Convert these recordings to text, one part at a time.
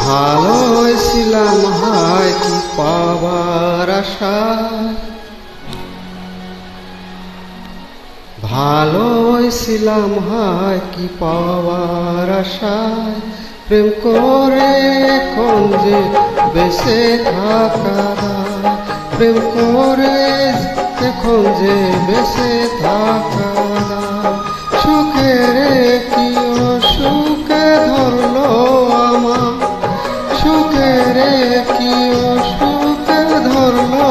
ভালোছিলাম হায় কি পাবার আশায়, ভালোছিলাম হায় কি পাওয়ার আশায়, প্রেম করে এখন যে বেঁচে থাকা দায়, প্রেম করে এখন যে বেঁচে থাকা দায়। সুখের কি অসুখে ধরলো আমার, সুখের কি অসুখে ধরলো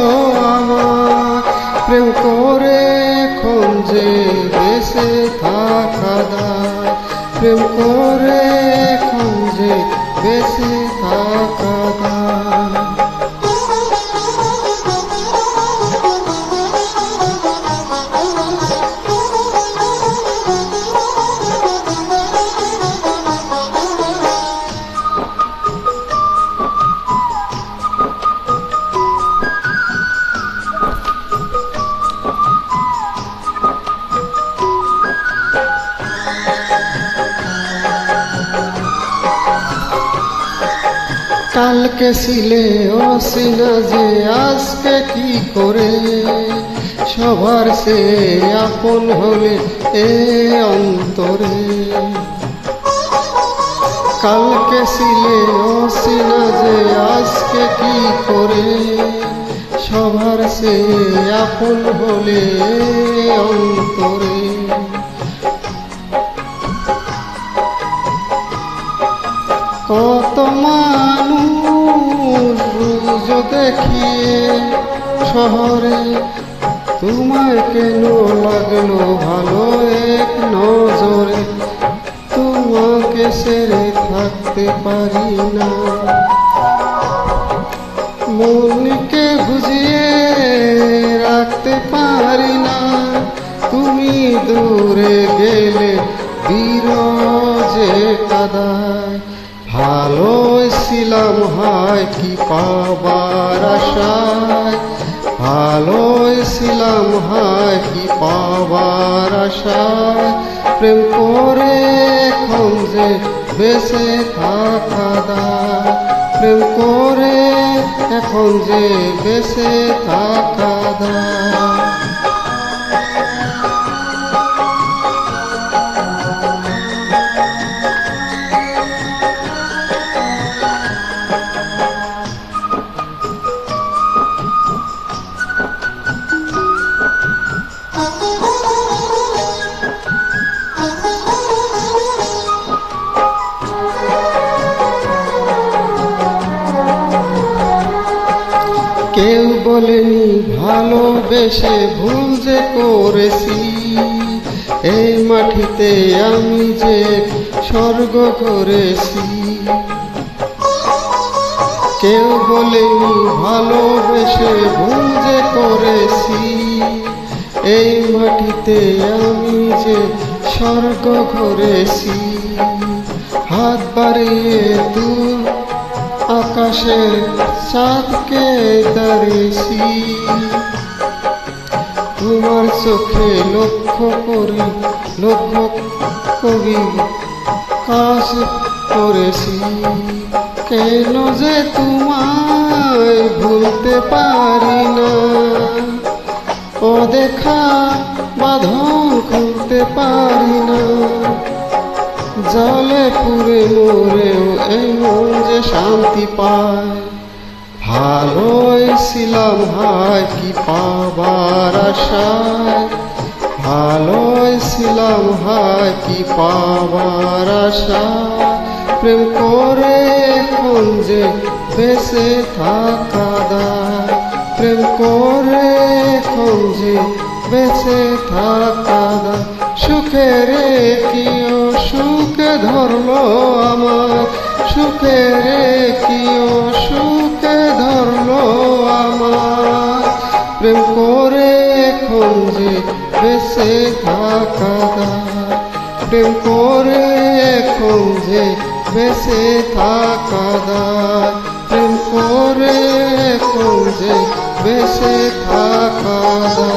আমার, প্রেম করে এখন যে বেঁচে থাকা দায়, প্রেম করে এখন যে বেঁচে থাকা দায়। কালকে ছিলে অসিনা যে আজকে কি করে, সবার সে আপন হলে এ অন্তরে। কালকে ছিলে অসিনা যে আজকে কি করে, সবার সে আপন হলে অন্তরে। কত মানুষ রোজ দেখিয়ে শহরে, তোমায় কেন লাগলো ভালো এক নজরে, তোমাকে ছেড়ে থাকতে পারি না। মনকে বুঝিয়ে রাখতে পারি না, তুমি দূরে গেলে বিরজে কাদায়। ভালোছিলাম হায় কি পাবার আশায়, ভালোছিলাম হায় কি পাবার আশায়, প্রেম করে এখন যে বেঁচে থাকা দায়, প্রেম করে এখন যে বেঁচে থাকা দায়। কেউ বলেনি ভালোবেসে ভুল যে করেছি, এই মাটিতে আমি যে স্বর্গ করেছি। কেউ বলেনি ভালোবেসে ভুল যে করেছি, এই মাটিতে আমি যে স্বর্গ করেছি। হাত বাড়িয়ে দূর আকাশের চাঁদকে দাঁড়িয়েছি, তোমার চোখে লক্ষ্য করি লক্ষ্য করি কাজ করেছি। কেন যে তোমায় ভুলতে পারি না, অদেখা বাঁধন খুলতে পারি না। জলে পুরে মরেও এই মন যে শান্তি পায়, ভালোছিলাম হায় কি পাবার আশায়, ভালোছিলাম হায় কি পাবার আশায়, প্রেম করে এখন যে বেঁচে থাকা দায়, প্রেম করে এখন যে বেঁচে থাকা দায়। সুখের কি অসুখে ধরলো আমার, সুখের কি অসুখে ধরলো আমার, প্রেম করে এখন যে বেঁচে থাকা দায়, প্রেম করে এখন যে বেঁচে থাকা দায়, প্রেম করে এখন যে বেঁচে থাকা দায়।